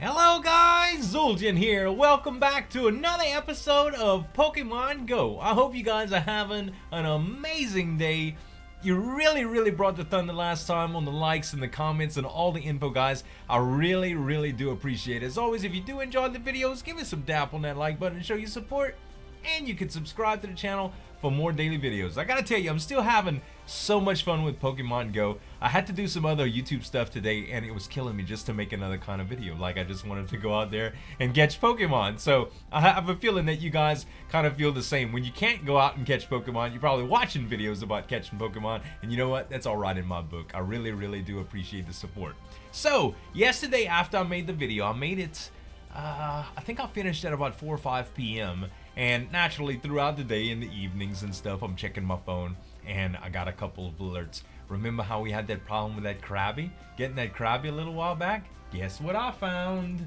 Hello guys, Zul'jin here. Welcome back to another episode of Pokemon Go. I hope you guys are having an amazing day. You really brought the thunder last time on the likes and the comments and all the info, guys. I really do appreciate it. As always, if you do enjoy the videos, give us some dap on that like button and show your support. And you can subscribe to the channel for more daily videos. I gotta tell you, I'm still having so much fun with Pokemon Go. I had to do some other YouTube stuff today and it was killing me just to make another kind of video. Like, I just wanted to go out there and catch Pokemon. So I have a feeling that you guys kind of feel the same. When you can't go out and catch Pokemon, you're probably watching videos about catching Pokemon. And you know what? That's alright in my book. I really do appreciate the support. So yesterday after I made the video, I made it, I think I finished at about 4 or 5 p.m. And naturally throughout the day in the evenings and stuff, I'm checking my phone and I got a couple of alerts. Remember how we had that problem with that Krabby? Getting that Krabby a little while back? Guess what I found?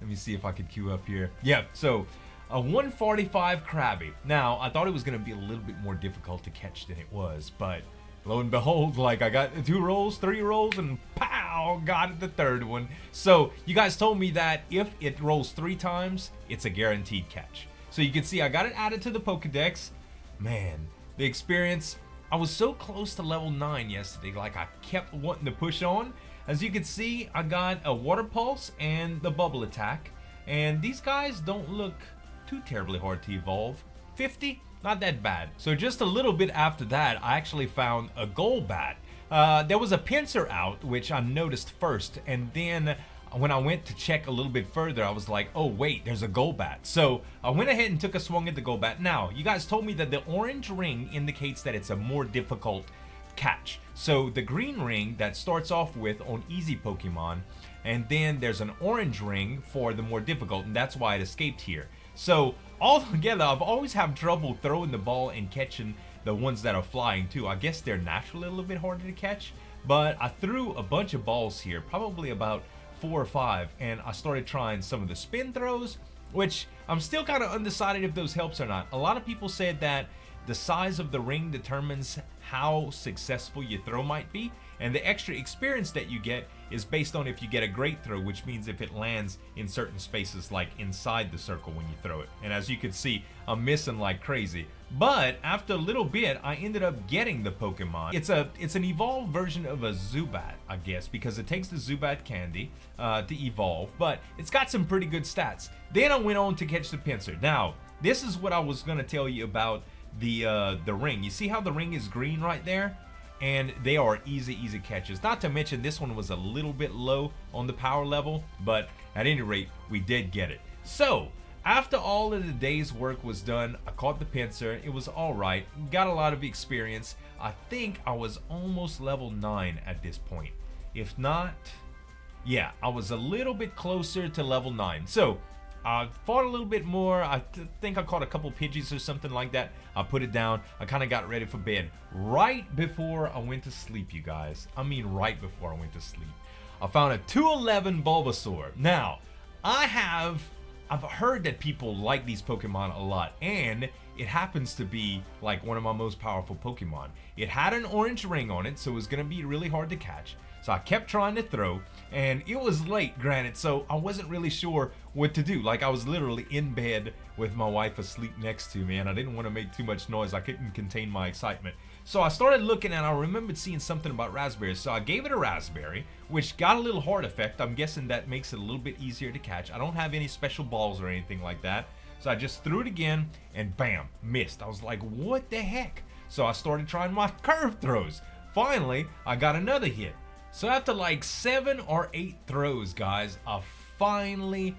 Let me see if I could queue up here. Yeah, so a 145 Krabby. Now, I thought it was going to be a little bit more difficult to catch than it was, but lo and behold, like, I got 2 rolls, 3 rolls, and pow, got it the 3rd one. So you guys told me that if it rolls 3 times, it's a guaranteed catch. So you can see I got it added to the Pokedex. Man, the experience, I was so close to level 9 yesterday, like I kept wanting to push on. As you can see, I got a Water Pulse and the Bubble Attack. And these guys don't look too terribly hard to evolve. 50, not that bad. So just a little bit after that, I actually found a Golbat. There was a Pinsir out, which I noticed first, and then when I went to check a little bit further, I was like, oh wait, there's a Golbat. So I went ahead and took a swing at the Golbat. Now, you guys told me that the orange ring indicates that it's a more difficult catch. So the green ring that starts off with on easy Pokemon, and then there's an orange ring for the more difficult, and that's why it escaped here. So altogether, I've always had trouble throwing the ball and catching the ones that are flying too. I guess they're naturally a little bit harder to catch, but I threw a bunch of balls here, probably about 4 or 5, and I started trying some of the spin throws, which I'm still kind of undecided if those helps or not. A lot of people said that the size of the ring determines how successful your throw might be, and the extra experience that you get is based on if you get a great throw, which means if it lands in certain spaces like inside the circle when you throw it. And as you can see, I'm missing like crazy. But after a little bit, I ended up getting the Pokemon. It's an evolved version of a Zubat, I guess, because it takes the Zubat candy to evolve, but it's got some pretty good stats. Then I went on to catch the Pinsir. Now, this is what I was gonna tell you about the ring. You see how the ring is green right there? And they are easy catches. Not to mention this one was a little bit low on the power level, but at any rate, we did get it. So after all of the day's work was done, I caught the Pinsir. It was alright, got a lot of experience. I think I was almost level 9 at this point. If not, yeah, I was a little bit closer to level 9. So I fought a little bit more. I think I caught a couple Pidgeys or something like that. I put it down. I kind of got ready for bed right before I went to sleep, you guys. I mean right before I went to sleep. I found a 211 Bulbasaur. Now, I've heard that people like these Pokemon a lot, and it happens to be like one of my most powerful Pokemon. It had an orange ring on it, so it was going to be really hard to catch. So I kept trying to throw, and it was late, granted, so I wasn't really sure what to do. Like, I was literally in bed with my wife asleep next to me, and I didn't want to make too much noise. I couldn't contain my excitement. So I started looking, and I remembered seeing something about raspberries. So I gave it a raspberry, which got a little hard effect. I'm guessing that makes it a little bit easier to catch. I don't have any special balls or anything like that. So I just threw it again, and bam, missed. I was like, what the heck? So I started trying my curve throws. Finally, I got another hit. So after like 7 or 8 throws, guys, I finally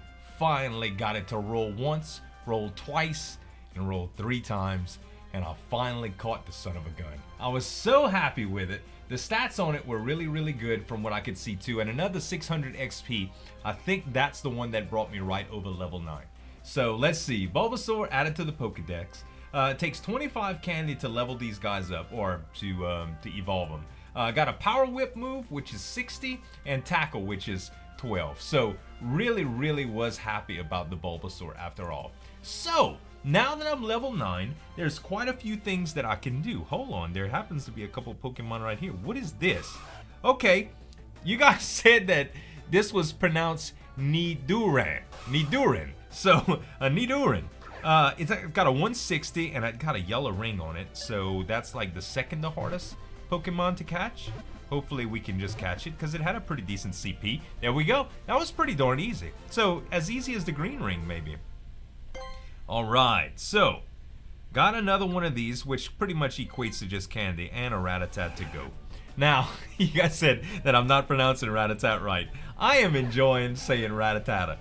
got it to roll once, roll twice, and roll 3 times, and I finally caught the son of a gun. I was so happy with it. The stats on it were really good from what I could see too, and another 600 XP. I think that's the one that brought me right over level 9. So let's see, Bulbasaur added to the Pokedex. It takes 25 candy to level these guys up, or to evolve them. Got a Power Whip move, which is 60, and Tackle, which is 12. So really was happy about the Bulbasaur after all. So now that I'm level 9, there's quite a few things that I can do. Hold on, there happens to be a couple Pokemon right here. What is this? Okay, you guys said that this was pronounced Nidoran. So, a Nidoran. It's got a 160 and it got a yellow ring on it. So, that's like the second the hardest Pokemon to catch. Hopefully we can just catch it because it had a pretty decent CP. There we go. That was pretty darn easy. So, as easy as the green ring, maybe. Alright, so got another one of these, which pretty much equates to just candy and a Rattata to go. Now, you guys said that I'm not pronouncing Rattata right. I am enjoying saying Rattata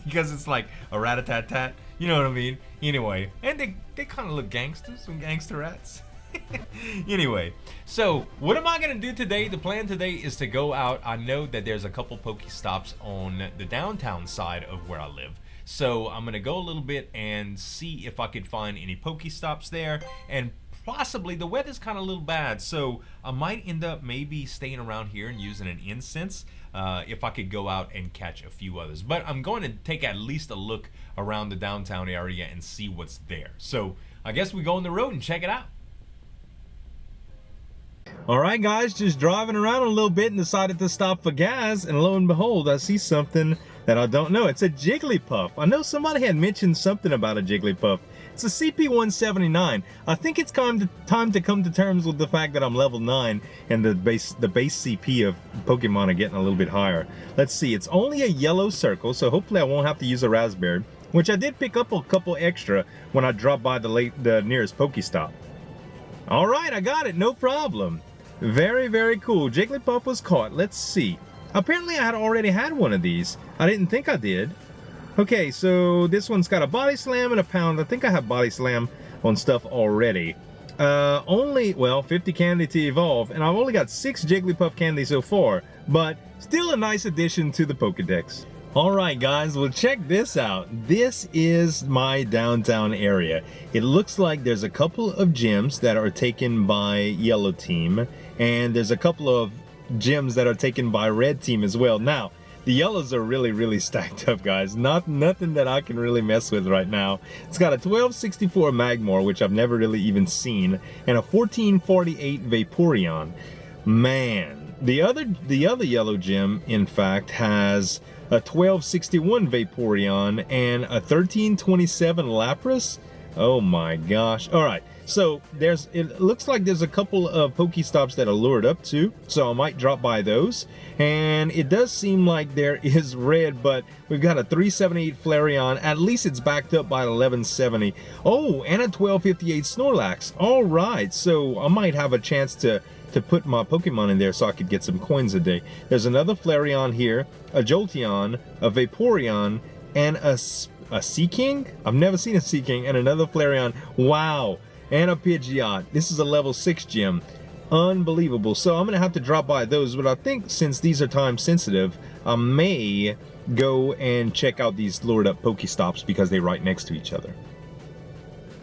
because it's like a rat-a-tat-tat, you know what I mean? Anyway, and they kind of look gangsters, some gangster rats. Anyway, so what am I gonna do today? The plan today is to go out. I know that there's a couple PokéStops on the downtown side of where I live. So I'm gonna go a little bit and see if I could find any PokéStops there, and possibly the weather's kind of a little bad, so I might end up maybe staying around here and using an incense if I could go out and catch a few others. But I'm going to take at least a look around the downtown area and see what's there. So I guess we go on the road and check it out. Alright guys, just driving around a little bit and decided to stop for gas, and lo and behold, I see something that I don't know. It's a Jigglypuff. I know somebody had mentioned something about a Jigglypuff. It's a CP-179. I think it's time to come to terms with the fact that I'm level 9 and the base CP of Pokemon are getting a little bit higher. Let's see, it's only a yellow circle, so hopefully I won't have to use a raspberry, which I did pick up a couple extra when I dropped by the nearest Pokestop. Alright, I got it, no problem. Very, very cool. Jigglypuff was caught. Let's see. Apparently I had already had one of these. I didn't think I did. Okay, so this one's got a body slam and a pound. I think I have body slam on stuff already. Well, 50 candy to evolve, and I've only got 6 Jigglypuff candy so far, but still a nice addition to the Pokedex. Alright guys, well check this out. This is my downtown area. It looks like there's a couple of gyms that are taken by Yellow Team, and there's a couple of gyms that are taken by Red Team as well. Now, the yellows are really stacked up, guys. Nothing that I can really mess with right now. It's got a 1264 Magmar, which I've never really even seen, and a 1448 Vaporeon. Man, the other yellow gym, in fact, has a 1261 Vaporeon and a 1327 Lapras. Oh my gosh. Alright, so it looks like there's a couple of Pokestops that are lured up too, so I might drop by those. And it does seem like there is red, but we've got a 378 Flareon. At least it's backed up by 1170. Oh, and a 1258 Snorlax. Alright, so I might have a chance to put my Pokemon in there so I could get some coins a day. There's another Flareon here, a Jolteon, a Vaporeon, and a Seaking? I've never seen a Seaking, and another Flareon. Wow. And a Pidgeot. This is a level 6 gym. Unbelievable. So I'm going to have to drop by those, but I think since these are time sensitive, I may go and check out these lured up Pokestops because they're right next to each other.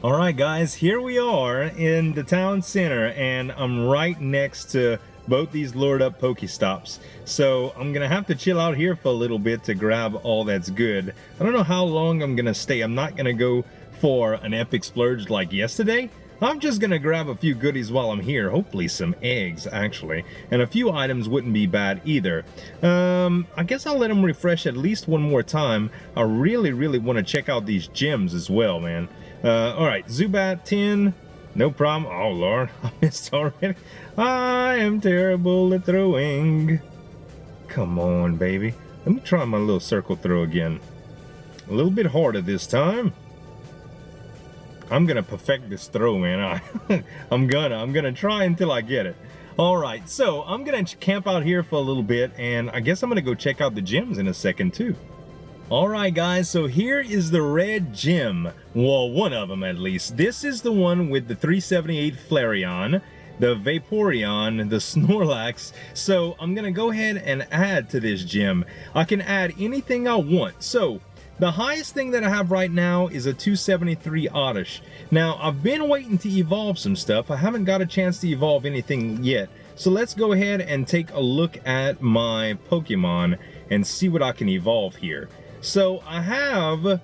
Alright guys, here we are in the town center, and I'm right next to both these lured up Pokestops. So I'm gonna have to chill out here for a little bit to grab all that's good. I don't know how long I'm gonna stay. I'm not gonna go for an epic splurge like yesterday. I'm just gonna grab a few goodies while I'm here. Hopefully some eggs, actually. And a few items wouldn't be bad either. I guess I'll let them refresh at least one more time. I really want to check out these gyms as well, man. Alright, Zubat 10. No problem. Oh, Lord. I missed already. I am terrible at throwing. Come on, baby. Let me try my little circle throw again. A little bit harder this time. I'm gonna perfect this throw, man. I'm gonna try until I get it. Alright, so I'm gonna camp out here for a little bit, and I guess I'm gonna go check out the gyms in a second too. Alright guys, so here is the red gym. Well, one of them at least. This is the one with the 378 Flareon, the Vaporeon, the Snorlax. So I'm gonna go ahead and add to this gym. I can add anything I want. So the highest thing that I have right now is a 273 Oddish. Now, I've been waiting to evolve some stuff. I haven't got a chance to evolve anything yet. So let's go ahead and take a look at my Pokemon and see what I can evolve here. So I have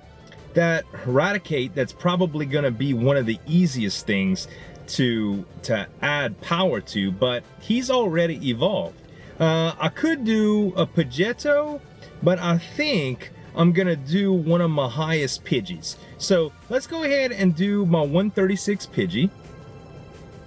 that Raticate that's probably going to be one of the easiest things to add power to, but he's already evolved. I could do a Pidgeotto, but I think I'm gonna do one of my highest Pidgeys. So let's go ahead and do my 136 Pidgey.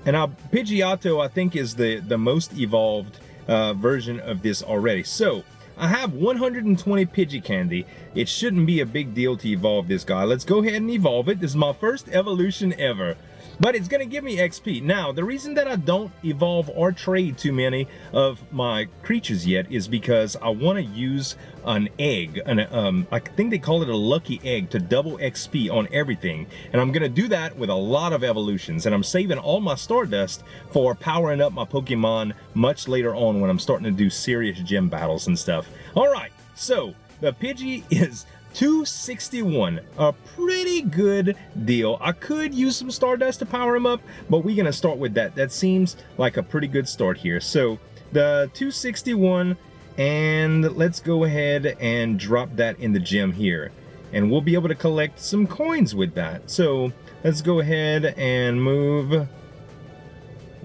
And our Pidgeotto, I think, is the most evolved version of this already. So I have 120 Pidgey candy. It shouldn't be a big deal to evolve this guy. Let's go ahead and evolve it. This is my first evolution ever. But it's going to give me XP. Now, the reason that I don't evolve or trade too many of my creatures yet is because I want to use an egg. I think they call it a lucky egg to double XP on everything. And I'm going to do that with a lot of evolutions. And I'm saving all my Stardust for powering up my Pokemon much later on when I'm starting to do serious gym battles and stuff. All right, so the Pidgey is 261, a pretty good deal. I could use some Stardust to power him up, but we're gonna start with that. That seems like a pretty good start here. So the 261, and let's go ahead and drop that in the gym here, and we'll be able to collect some coins with that. So let's go ahead and move.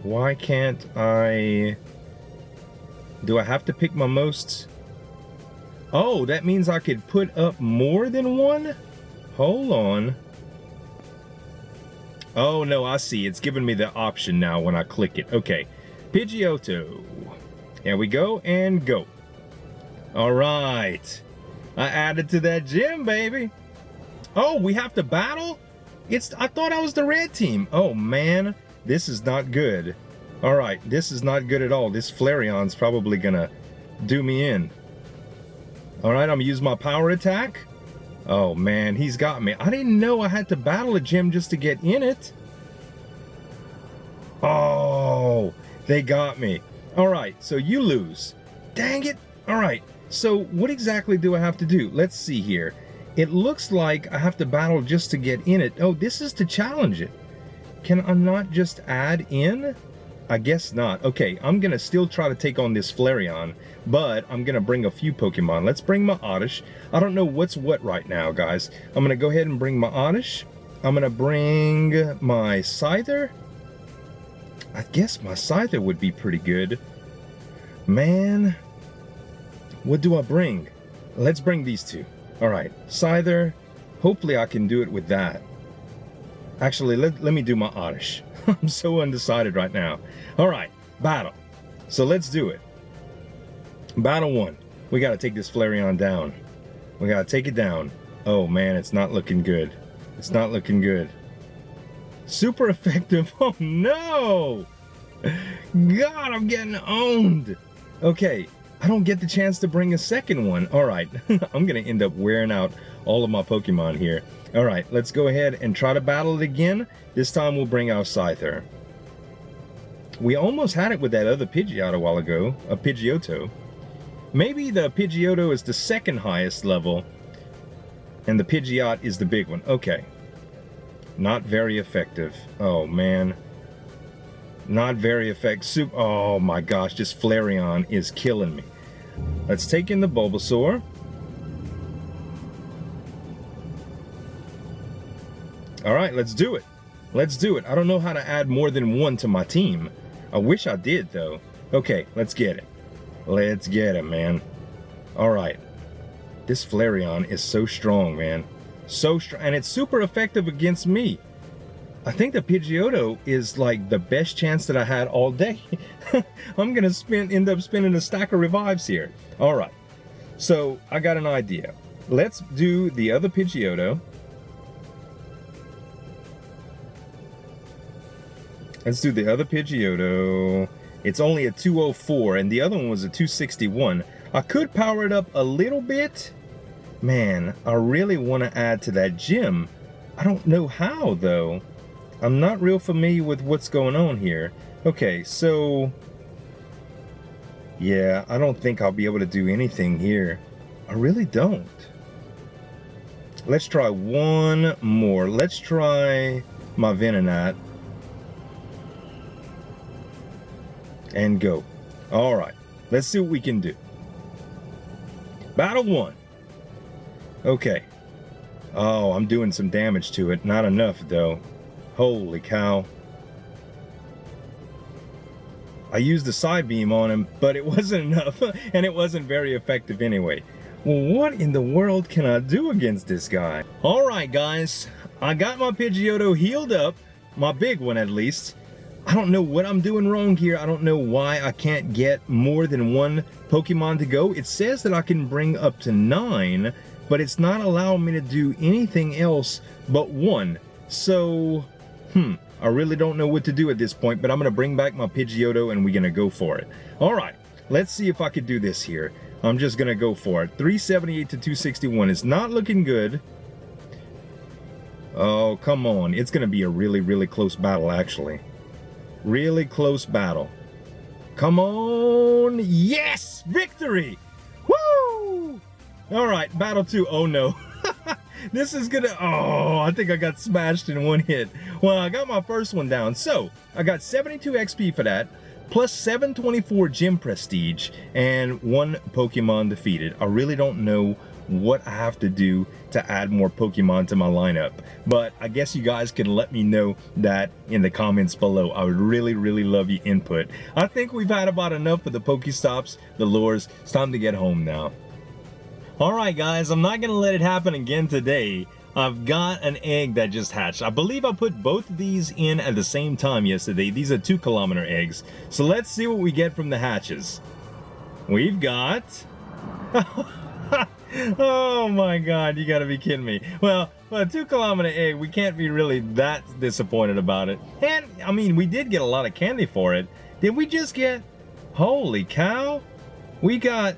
Why can't I? Do I have to pick my most? Oh, that means I could put up more than one? Hold on. Oh, no, I see. It's giving me the option now when I click it. Okay. Pidgeotto. Here we go, and go. All right. I added to that gym, baby. Oh, we have to battle? I thought I was the red team. Oh, man. This is not good. All right. This is not good at all. This Flareon's probably gonna do me in. Alright, I'm gonna use my power attack. Oh man, he's got me. I didn't know I had to battle a gym just to get in it. Oh, they got me. Alright, so you lose. Dang it. Alright, so what exactly do I have to do? Let's see here. It looks like I have to battle just to get in it. Oh, this is to challenge it. Can I not just add in? I guess not. Okay, I'm gonna still try to take on this Flareon, but I'm gonna bring a few Pokemon. Let's bring my Oddish. I don't know what's what right now, guys. I'm gonna go ahead and bring my Oddish. I'm gonna bring my Scyther. I guess my Scyther would be pretty good. Man, what do I bring? Let's bring these two. All right, Scyther. Hopefully I can do it with that. Actually, let me do my Oddish. I'm so undecided right now. All right, battle. So let's do it. Battle 1. We got to take this Flareon down. We got to take it down. Oh man, it's not looking good. It's not looking good. Super effective. Oh no! God, I'm getting owned. Okay, I don't get the chance to bring a second one. All right, I'm going to end up wearing out all of my Pokemon here. All right, let's go ahead and try to battle it again. This time we'll bring our Scyther. We almost had it with that other Pidgeot a while ago, a Pidgeotto. Maybe the Pidgeotto is the second highest level, and the Pidgeot is the big one. Okay. Not very effective. Oh, man. Not very effective. Oh, my gosh, this Flareon is killing me. Let's take in the Bulbasaur. All right, let's do it. Let's do it. I don't know how to add more than one to my team. I wish I did, though. Okay, let's get it. Let's get it, man. All right. This Flareon is so strong, man. So strong. And it's super effective against me. I think the Pidgeotto is like the best chance that I had all day. I'm going to end up spending a stack of revives here. All right. So I got an idea. Let's do the other Pidgeotto. Let's do the other Pidgeotto. It's only a 204, and the other one was a 261. I could power it up a little bit. Man, I really want to add to that gym. I don't know how, though. I'm not real familiar with what's going on here. Okay, so... yeah, I don't think I'll be able to do anything here. I really don't. Let's try one more. Let's try my Venonat. And go. Alright, let's see what we can do. Battle 1. Okay. Oh, I'm doing some damage to it. Not enough, though. Holy cow. I used the side beam on him, but it wasn't enough, and it wasn't very effective anyway. Well, what in the world can I do against this guy? Alright guys, I got my Pidgeotto healed up, my big one at least. I don't know what I'm doing wrong here. I don't know why I can't get more than one Pokemon to go. It says that I can bring up to 9, but it's not allowing me to do anything else but 1. So, I really don't know what to do at this point, but I'm going to bring back my Pidgeotto and we're going to go for it. Alright, let's see if I can do this here. I'm just going to go for it. 378 to 261 is not looking good. Oh, come on. It's going to be a really, really close battle, actually. Really close battle. Come on. Yes! Victory! Woo! Alright, battle 2. Oh, no. This is gonna... Oh, I think I got smashed in one hit. Well, I got my first one down. So, I got 72 XP for that, plus 724 gym prestige, and 1 Pokemon defeated. I really don't know what I have to do to add more Pokemon to my lineup, but I guess you guys can let me know that in the comments below. I would really, really love your input. I think we've had about enough of the PokéStops, the lures. It's time to get home now. Alright guys, I'm not going to let it happen again today. I've got an egg that just hatched. I believe I put both of these in at the same time yesterday. These are 2-kilometer eggs. So let's see what we get from the hatches. We've got... Oh my god, you gotta be kidding me. Well, a 2-kilometer egg, we can't be really that disappointed about it. And, I mean, we did get a lot of candy for it. Did we just get... Holy cow! We got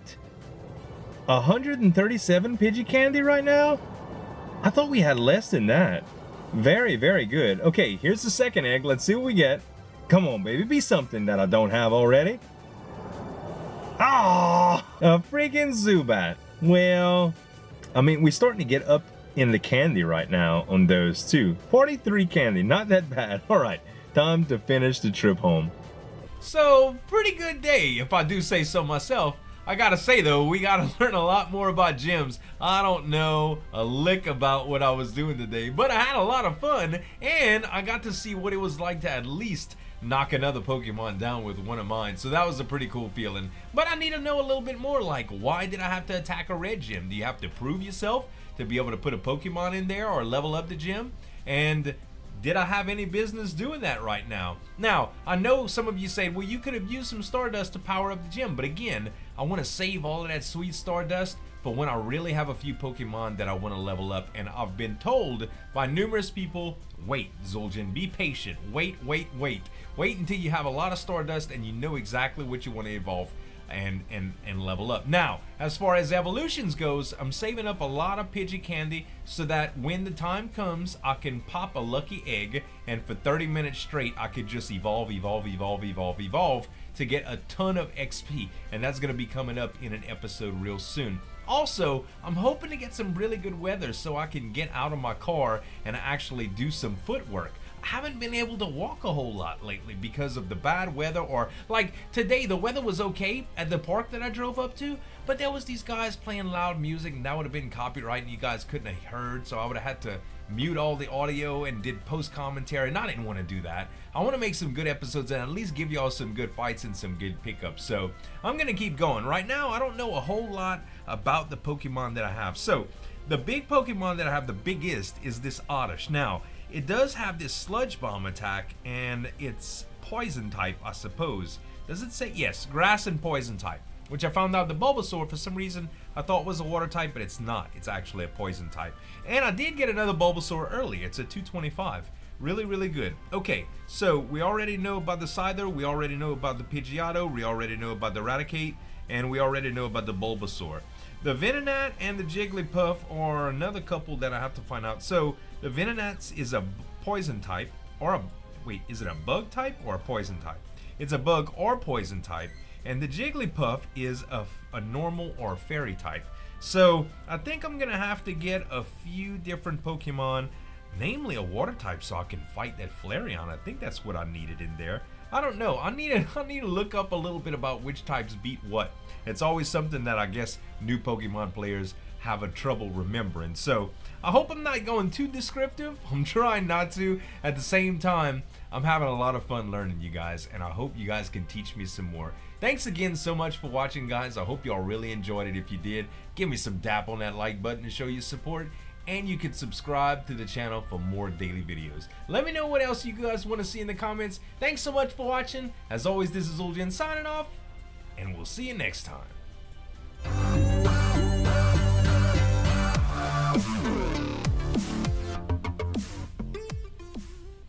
137 Pidgey candy right now? I thought we had less than that. Very, very good. Okay, here's the second egg. Let's see what we get. Come on, baby. Be something that I don't have already. Ah, a freaking Zubat. Well, I mean, we're starting to get up in the candy right now on those too. 43 candy. Not that bad. All right, time to finish the trip home. So, pretty good day, if I do say so myself. I gotta say though, we gotta learn a lot more about gyms. I don't know a lick about what I was doing today, but I had a lot of fun, and I got to see what it was like to at least knock another Pokemon down with one of mine, so that was a pretty cool feeling. But I need to know a little bit more, like, why did I have to attack a red gym? Do you have to prove yourself to be able to put a Pokemon in there or level up the gym? And did I have any business doing that right now? Now, I know some of you say, well, you could have used some Stardust to power up the gym, but again, I want to save all of that sweet Stardust for when I really have a few Pokemon that I want to level up. And I've been told by numerous people, wait, Zul'jin, be patient. Wait until you have a lot of Stardust and you know exactly what you want to evolve and level up. Now, as far as evolutions goes, I'm saving up a lot of Pidgey candy so that when the time comes, I can pop a lucky egg, and for 30 minutes straight, I could just evolve to get a ton of XP, and that's going to be coming up in an episode real soon. Also, I'm hoping to get some really good weather so I can get out of my car and actually do some footwork. I haven't been able to walk a whole lot lately because of the bad weather, or like today the weather was okay at the park that I drove up to, but there was these guys playing loud music and that would have been copyright and you guys couldn't have heard, so I would have had to mute all the audio and did post commentary, and I didn't want to do that. I want to make some good episodes and at least give y'all some good fights and some good pickups, so I'm gonna keep going. Right now I don't know a whole lot about the Pokemon that I have. So the big Pokemon that I have, the biggest, is this Oddish. Now it does have this Sludge Bomb attack, and it's poison type, I suppose. Does it say? Yes, grass and poison type, which I found out the Bulbasaur, for some reason, I thought was a water type, but it's not. It's actually a poison type. And I did get another Bulbasaur early. It's a 225. Really, really good. Okay, so we already know about the Scyther, we already know about the Pidgeotto, we already know about the Raticate, and we already know about the Bulbasaur. The Venonat and the Jigglypuff are another couple that I have to find out. So the Venonat is a poison type, or a, wait, is it a bug type or a poison type? It's a bug or poison type, and the Jigglypuff is a normal or fairy type. So I think I'm gonna have to get a few different Pokemon, namely a water type, so I can fight that Flareon. I think that's what I needed in there. I don't know. I need to look up a little bit about which types beat what. It's always something that I guess new Pokemon players have a trouble remembering. So I hope I'm not going too descriptive. I'm trying not to. At the same time, I'm having a lot of fun learning, you guys, and I hope you guys can teach me some more. Thanks again so much for watching, guys. I hope y'all really enjoyed it. If you did, give me some dap on that like button to show your support. And you can subscribe to the channel for more daily videos. Let me know what else you guys want to see in the comments. Thanks so much for watching. As always, this is Zul'jin signing off, and we'll see you next time.